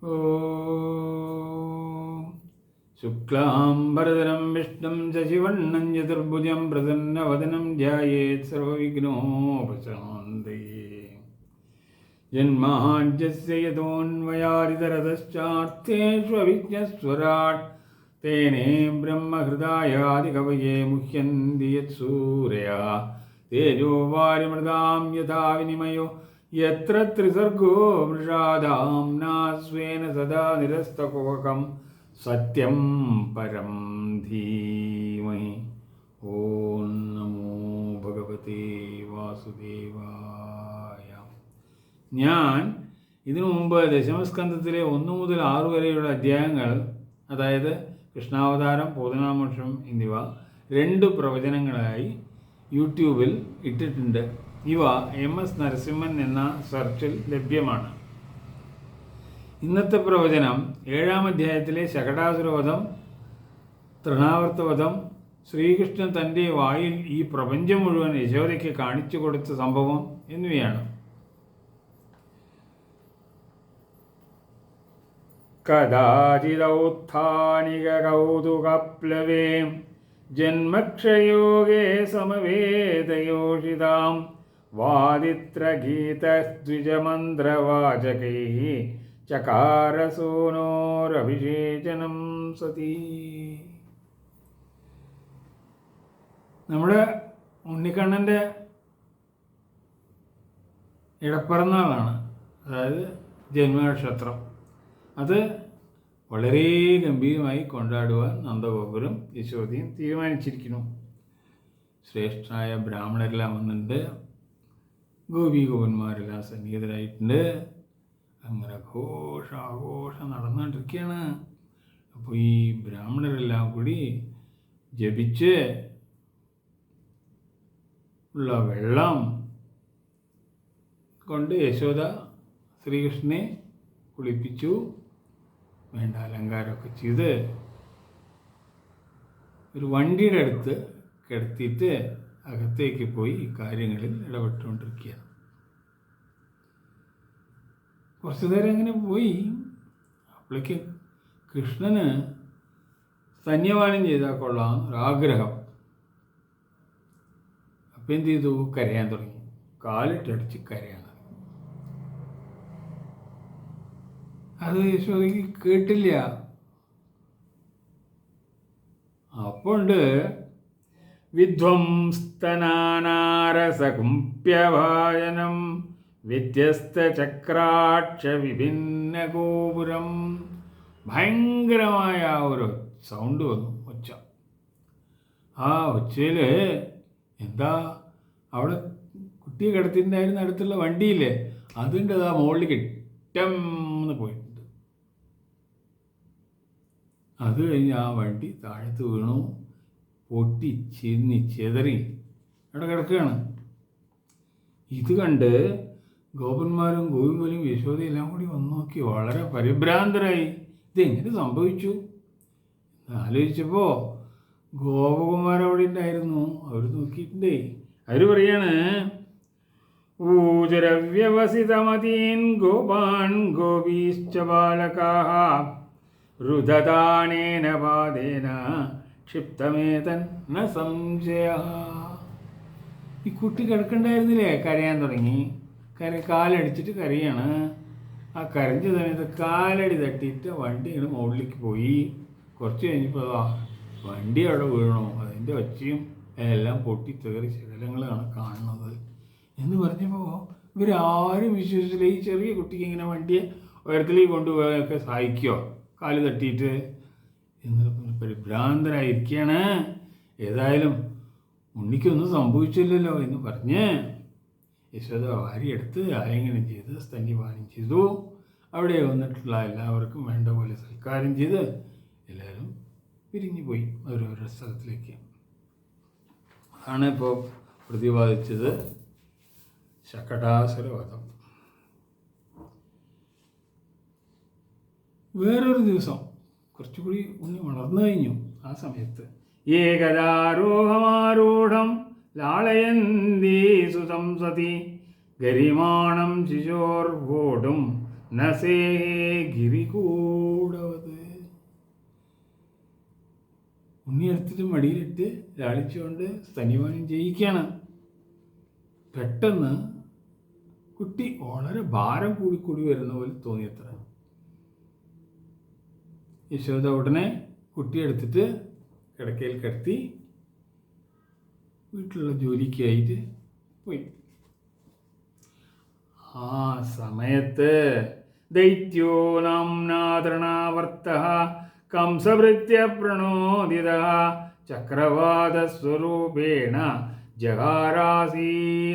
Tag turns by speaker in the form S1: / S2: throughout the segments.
S1: ഓം ശുക്ലാംബരധരം വിഷ്ണും ശശിവർണ്ണം ചതുർഭുജം പ്രസന്നവദനം ധ്യായേത് സർവവിഘ്നോപശാന്തയേ. ജന്മാദ്യസ്യ യതോऽന്വയാദിതരതശ്ചാർത്ഥേഷ്വവിഘ്നസ്വരാട് തേനേ ബ്രഹ്മഹൃദായാദികവയേ മുഹ്യന്തി യത്സൂരയാ തേജോ വാരിമൃതാം യഥാ വിനിമയോ യത്ര ത്രിസർഗോ മൃഷാധാംനാ സ്വേന സദാ നിരസ്തകുഹകം സത്യം പരം ധീമഹി. ഓം നമോ ഭഗവതേ വാസുദേവായ. ഞാൻ ഇതിനു മുമ്പ് ദശമസ്കന്ധത്തിലെ 1 മുതൽ 6 വരെയുള്ള അധ്യായങ്ങൾ, അതായത് കൃഷ്ണാവതാരം, പൂതനാമോക്ഷം എന്നിവ 2 പ്രവചനങ്ങളായി യൂട്യൂബിൽ ഇട്ടിട്ടുണ്ട്. ഇവ MS നരസിംഹൻ എന്ന സെർച്ചിൽ ലഭ്യമാണ്. ഇന്നത്തെ പ്രവചനം 7-ാം അധ്യായത്തിലെ ശകടാസുരവധം, തൃണാവർത്തവധം, ശ്രീകൃഷ്ണൻ തൻ്റെ വായിൽ ഈ പ്രപഞ്ചം മുഴുവൻ യശോദയ്ക്ക് കാണിച്ചു കൊടുത്ത സംഭവം എന്നിവയാണ്. കഥാചിദൗത്ഥാനിക കൗതുകപ്ലവേ ജന്മക്ഷയോഗേ സമവേദയോഷിതാം വാദിത്രഗീതദ്വിജമന്ത്രവാചകൈः ചകാരസൂനോരഭിഷേചനം സതി. നമ്മുടെ ഉണ്ണിക്കണ്ണൻ്റെ ഇടപ്പിറന്നാളാണ്, അതായത് ജന്മനക്ഷത്രം. അത് വളരെ ഗംഭീരമായി കൊണ്ടാടുവാൻ നന്ദഗോപുരം യശോദയും തീരുമാനിച്ചിരിക്കുന്നു. ശ്രേഷ്ഠരായ ബ്രാഹ്മണരെല്ലാം വന്നിട്ടുണ്ട്, ഗോപീഗോപന്മാരെല്ലാം സന്നിഹിതരായിട്ടുണ്ട്. അങ്ങനെ ആഘോഷം നടന്നുകൊണ്ടിരിക്കുകയാണ്. അപ്പോൾ ഈ ബ്രാഹ്മണരെല്ലാം കൂടി ജപിച്ച് ഉള്ള വെള്ളം കൊണ്ട് യശോദ ശ്രീകൃഷ്ണനെ കുളിപ്പിച്ചു. വേണ്ട അലങ്കാരമൊക്കെ ചെയ്ത് ഒരു വണ്ടിയുടെ അടുത്ത് കിടത്തിയിട്ട് അകത്തേക്ക് പോയി ഈ കാര്യങ്ങളിൽ ഇടപെട്ടുകൊണ്ടിരിക്കുകയാണ്. കുറച്ചു നേരം അങ്ങനെ പോയി. അപ്പോഴേക്ക് കൃഷ്ണന് സ്തന്യപാനം ചെയ്താൽ കൊള്ളാം ഒരാഗ്രഹം. അപ്പം എന്ത് ചെയ്തു? കരയാൻ തുടങ്ങി. കാലിട്ടടിച്ച് കരയാൻ. അത് യശോദയ്ക്ക് കേട്ടില്ല. അപ്പോണ്ട് വിധ്വംസ്തനാനാരസകുംപ്യഭാജനം വ്യത്യസ്ത ചക്രാക്ഷ വിഭിന്ന ഗോപുരം. ഭയങ്കരമായ ഒരു സൗണ്ട് വന്നു, ഒച്ച. ആ ഒച്ചയിൽ എന്താ, അവിടെ കുട്ടിയെ കിടത്തിയിട്ടുണ്ടായിരുന്ന അടുത്തുള്ള വണ്ടിയില്ലേ, അതിൻ്റെ ആ മുകളിൽ കെട്ടമെന്ന് പോയിട്ടുണ്ട്. അത് കഴിഞ്ഞ് ആ വണ്ടി താഴത്ത് വീണു, പൊട്ടി ചെതറി അവിടെ കിടക്കുകയാണ്. ഇത് കണ്ട് ഗോപന്മാരും ഗോപിമലും യശോദയും എല്ലാം കൂടി വന്നു നോക്കി, വളരെ പരിഭ്രാന്തരായി. ഇതെങ്ങനെ സംഭവിച്ചു ആലോചിച്ചപ്പോൾ ഗോപകുമാർ അവിടെ ഉണ്ടായിരുന്നു. അവർ നോക്കിയിട്ടുണ്ടേ. അവർ പറയാണ്, ഊജരവ്യവസിതമതീൻ ഗോപാൻ ഗോപീശ്ച ബാലകാഃ രുദദാനേന പാദേന ക്ഷിപ്തമേതൻ ന സംശയഃ. ഈ കുട്ടി കിടക്കണ്ടായിരുന്നില്ലേ, കരയാൻ തുടങ്ങി. കാലടിച്ചിട്ട് കരയാണ്. ആ കരഞ്ഞ സമയത്ത് കാലടി തട്ടിയിട്ട് വണ്ടി ഇങ്ങനെ മുകളിലേക്ക് പോയി. കുറച്ച് കഴിഞ്ഞപ്പോൾ വണ്ടി അവിടെ വീണു. അതിൻ്റെ ഒച്ചയും എല്ലാം പൊട്ടിത്തേറി ശകലങ്ങളാണ് കാണുന്നത് എന്ന് പറഞ്ഞപ്പോൾ ഇവരാരും വിശ്വസിച്ചില്ല. ഈ ചെറിയ കുട്ടിക്ക് ഇങ്ങനെ വണ്ടിയെ ഉയരത്തിലേക്ക് കൊണ്ടുപോയൊക്കെ സഹായിക്കുമോ, കാല് തട്ടിയിട്ട് എന്ന് പരിഭ്രാന്തരായിരിക്കുകയാണ്. ഏതായാലും ഉണ്ണിക്കൊന്നും സംഭവിച്ചില്ലല്ലോ എന്ന് പറഞ്ഞ് യശോദ വാരിയെടുത്ത് ആലിംഗനം ചെയ്ത് സ്തന്യപാനം ചെയ്തു. അവിടെ വന്നിട്ടുള്ള എല്ലാവർക്കും വേണ്ട പോലെ സൽക്കാരം ചെയ്ത് എല്ലാവരും പിരിഞ്ഞു പോയി ഓരോരോ സ്ഥലത്തിലേക്ക്. അതാണ് ഇപ്പോൾ പ്രതിപാദിച്ചത് ശകടാസുരവധം. വേറൊരു ദിവസം കുറച്ചുകൂടി ഉണ്ണി വളർന്നു കഴിഞ്ഞു. ആ സമയത്ത് ഏകദാരോഹമാരൂഢം ലാളയന്തീ സുതം സതി ഗരിമാണം ശിശോർവോടും നസേ ഗിരികൂടവത്. ഉണ്ണി എടുത്തിട്ട് മടിയിലിട്ട് ലാളിച്ചുകൊണ്ട് സ്തന്യപാനം ചെയ്യിക്കുകയാണ്. പെട്ടെന്ന് കുട്ടി വളരെ ഭാരം കൂടി വരുന്ന പോലെ തോന്നിയത്ര. യശോദ ഉടനെ കുട്ടിയെടുത്തിട്ട് കിടക്കയിൽ കിടത്തി വീട്ടിലുള്ള ജോലിക്കായിട്ട് പോയി. ആ സമയത്ത് ദൈത്യോ നാംനാതൃണാവർത്തഃ കംസഭൃത്യ പ്രണോദിത ചക്രവാതസ്വരൂപേണ ജഹാരാസീനമർഭകം.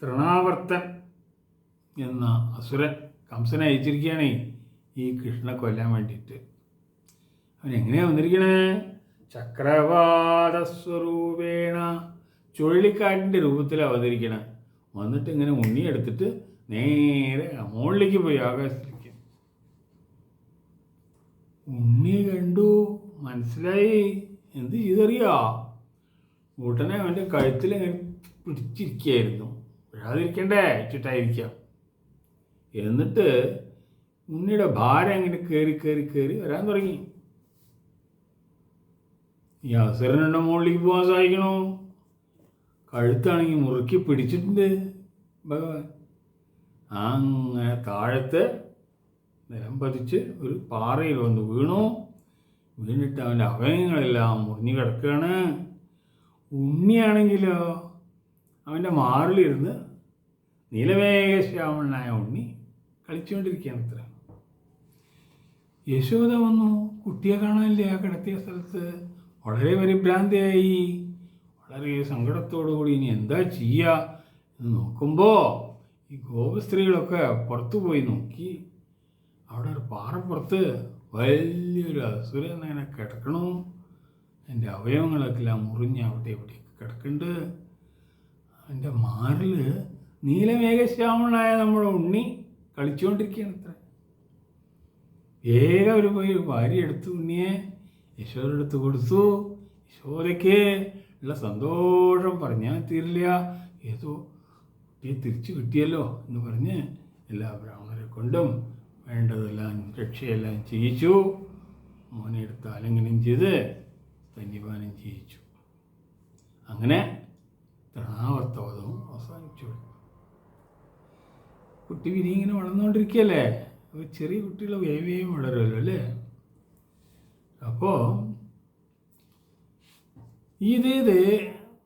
S1: തൃണാവർത്തൻ എന്ന അസുരൻ കംസനെ അയച്ചിരിക്കുകയാണേ ഈ കൃഷ്ണനെ കൊല്ലാൻ വേണ്ടിയിട്ട്. അവൻ എങ്ങനെയാണ് വന്നിരിക്കണേ? ചക്രവാതസ്വരൂപേണ, ചുഴലിക്കാറ്റിൻ്റെ രൂപത്തിൽ അവതരിക്കണം. വന്നിട്ട് ഇങ്ങനെ ഉണ്ണിയെടുത്തിട്ട് നേരെ മുകളിലേക്ക് പോയി, ആകാശത്തിലേക്ക്. ഉണ്ണി കണ്ടു, മനസ്സിലായി. എന്ത് ചെയ്തറിയാ? ഉടനെ അവൻ്റെ കഴുത്തിൽ ഇങ്ങനെ പിടിച്ചിരിക്കുകയായിരുന്നു. വിഴാതിരിക്കണ്ടേ വെച്ചിട്ടായിരിക്കാം. എന്നിട്ട് ഉണ്ണിയുടെ ഭാരം ഇങ്ങനെ കയറി വരാൻ തുടങ്ങി. ഈ അസുരനുടെ മുകളിലേക്ക് പോകാൻ സാധിക്കണോ? കഴുത്താണെങ്കിൽ മുറുക്കി പിടിച്ചിട്ടുണ്ട് ഭഗവാൻ. അങ്ങനെ താഴത്ത് നിലം പതിച്ച് ഒരു പാറയിൽ വന്ന് വീണു. വീണിട്ട് അവൻ്റെ അവയവങ്ങളെല്ലാം മുറിഞ്ഞു കിടക്കുകയാണ്. ഉണ്ണിയാണെങ്കിലോ അവൻ്റെ മാറിലിരുന്ന് നീലമേഘശ്യാമളനായ ഉണ്ണി കളിച്ചുകൊണ്ടിരിക്കുകയാണ്. അത്ര യശോദ വന്നു. കുട്ടിയെ കാണാനില്ല ആ കിടത്തിയ സ്ഥലത്ത്. വളരെ പരിഭ്രാന്തിയായി, വളരെ സങ്കടത്തോടുകൂടി ഇനി എന്താ ചെയ്യുക എന്ന് നോക്കുമ്പോൾ ഈ ഗോപസ്ത്രീകളൊക്കെ പുറത്തു പോയി നോക്കി. അവിടെ ഒരു പാറപ്പുറത്ത് വലിയൊരു അസുരൻ അങ്ങനെ കിടക്കണു. എൻ്റെ അവയവങ്ങളൊക്കെ എല്ലാം മുറിഞ്ഞ് അവിടെ എവിടെയൊക്കെ കിടക്കുന്നുണ്ട്. എൻ്റെ മാറിൽ നീലമേഘശ്യാമളനായ നമ്മുടെ ഉണ്ണി കളിച്ചുകൊണ്ടിരിക്കുകയാണ്. അത്ര വേഗം ഒരു പോയി ഭാര്യ എടുത്തു ഉണ്ണിയെ യശോദയെടുത്ത് കൊടുത്തു. യശോദയ്ക്ക് ഉള്ള സന്തോഷം പറഞ്ഞാൽ തീരില്ല. ഏതോ കുട്ടിയെ തിരിച്ചു കിട്ടിയല്ലോ എന്ന് പറഞ്ഞ് എല്ലാ ബ്രാഹ്മണരെ കൊണ്ടും വേണ്ടതെല്ലാം രക്ഷയെല്ലാം ചെയ്യിച്ചു. മോനെ എടുത്ത് ആലിംഗനം ചെയ്ത് സ്തന്യപാനം ചെയ്യിച്ചു. അങ്ങനെ തൃണാവർത്തവതവും അവസാനിച്ചു. കുട്ടി വിരി ഇങ്ങനെ വളർന്നുകൊണ്ടിരിക്കുകയല്ലേ. ചെറിയ കുട്ടികൾ വേവേയും വളരുമല്ലോ അല്ലേ. അപ്പോൾ ഇത്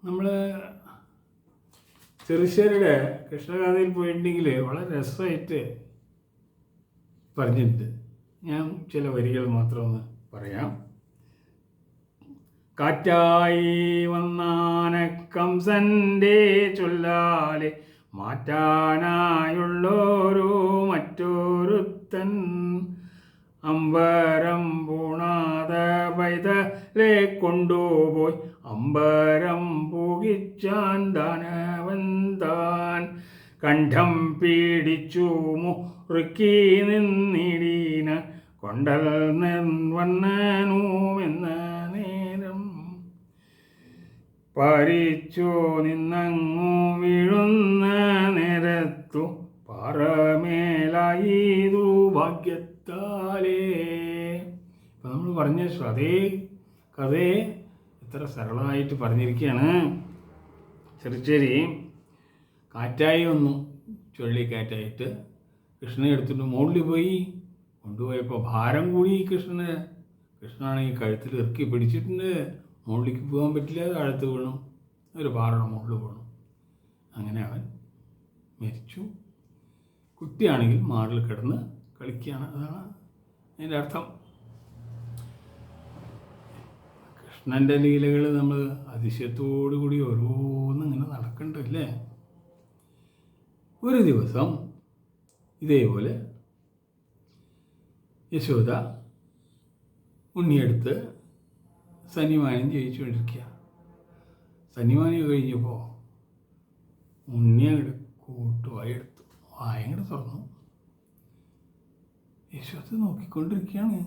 S1: നമ്മൾ ചെറുശ്ശേരിയുടെ കൃഷ്ണഗാഥയിൽ പോയിട്ടുണ്ടെങ്കിൽ വളരെ രസമായിട്ട് പറഞ്ഞിട്ടുണ്ട്. ഞാൻ ചില വരികൾ മാത്രം ഒന്ന് പറയാം. കാറ്റായി വന്നാന കംസൻ്റെ ചൊല്ലാലെ മാറ്റാനായുള്ളോരോ മറ്റൊരുത്തൻ അമ്പരം പൂണാത പൈതലെ കൊണ്ടുപോയി അമ്പരം പൂകിച്ചാൻ ദാനവൻ താൻ കണ്ഠം പീഡിച്ചു മുറുക്കി നിന്നിടീന കൊണ്ടൽ വന്നനുമെന്ന നേരം പരിച്ചു നിന്നങ്ങു വീഴുന്ന നേരത്തു പാറമേലായീതു ഭാഗ്യത്താലേ. ഇപ്പം നമ്മൾ പറഞ്ഞ അതേ കഥയെ എത്ര സരളമായിട്ട് പറഞ്ഞിരിക്കുകയാണ്. ചെറുശ്ശേരി കാറ്റായി വന്നു, ചുഴലിക്കാറ്റായിട്ട് കൃഷ്ണനെ എടുത്തിട്ട് മുകളിൽ പോയി. കൊണ്ടുപോയപ്പോൾ ഭാരം കൂടി കൃഷ്ണനാണെങ്കിൽ കഴുത്തിൽ ഇറക്കി പിടിച്ചിട്ടുണ്ട്. മുകളിലേക്ക് പോകാൻ പറ്റില്ല, താഴത്ത് വീണു, ഒരു പാറയുടെ മുകളിൽ വീണു. അങ്ങനെ അവൻ മരിച്ചു. കുട്ടിയാണെങ്കിൽ മാറിൽ കിടന്ന് കളിക്കുകയാണ്. അതാണ് അതിൻ്റെ അർത്ഥം. കൃഷ്ണൻ്റെ ലീലകൾ നമ്മൾ അതിശയത്തോടു കൂടി ഓരോന്നും ഇങ്ങനെ നടക്കണ്ടല്ലേ. ഒരു ദിവസം ഇതേപോലെ യശോദ ഉണ്ണിയെടുത്ത് സന്നിമാനം ചെയ്യിച്ചുകൊണ്ടിരിക്കുക. സന്നിമാനം കഴിഞ്ഞപ്പോൾ ഉണ്ണിയങ്ങോട്ട് കൂട്ടുവായെടുത്തു, വായങ്ങോട്ട് തുറന്നു. യശോദ നോക്കിക്കൊണ്ടിരിക്കുകയാണ്.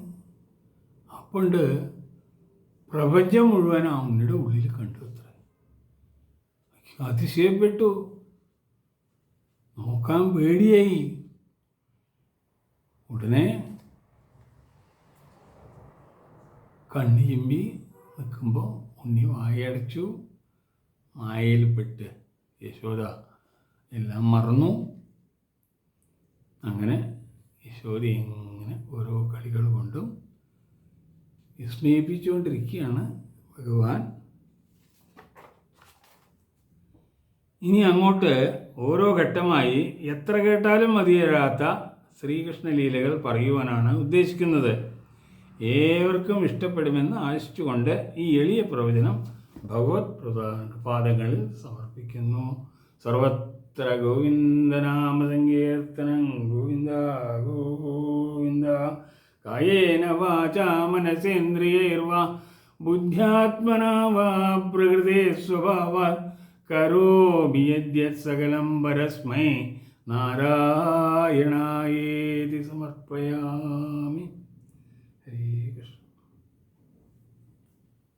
S1: അപ്പോണ്ട് പ്രപഞ്ചം മുഴുവൻ ആ ഉണ്ണിയുടെ ഉള്ളിൽ കണ്ടു. അത്ര അതിശയപ്പെട്ടു. നോക്കാൻ പേടിയായി. ഉടനെ കണ്ണ് ചിമ്പി നിൽക്കുമ്പോൾ ഉണ്ണി വായടച്ചു. മായയിൽപ്പെട്ട് യശോദ എല്ലാം മറന്നു. അങ്ങനെ യശോദ ഇങ്ങനെ ഓരോ കളികൾ കൊണ്ടും വിസ്മയിപ്പിച്ചുകൊണ്ടിരിക്കുകയാണ് ഭഗവാൻ. ഇനി അങ്ങോട്ട് ഓരോ ഘട്ടമായി എത്ര കേട്ടാലും മതിയാകാത്ത ശ്രീകൃഷ്ണ ലീലകൾ പറയുവാനാണ് ഉദ്ദേശിക്കുന്നത്. ഏവർക്കും ഇഷ്ടപ്പെടുമെന്ന് ആശിച്ചുകൊണ്ട് ഈ എളിയ പ്രവചനം ഭഗവത് പാദങ്ങളിൽ സമർപ്പിക്കുന്നു. സർവത്ര ഗോവിന്ദനാമ സങ്കീർത്തനം. ഗോവിന്ദ ഗോവിന്ദ. കായേന വാചാ മനസേന്ദ്രിയൈർവാ ബുദ്ധ്യാത്മനാ വാ പ്രകൃതേ സ്വഭാവാത് കരോമി യദ്യത് സകലം പരസ്മൈ നാരായണായേതി.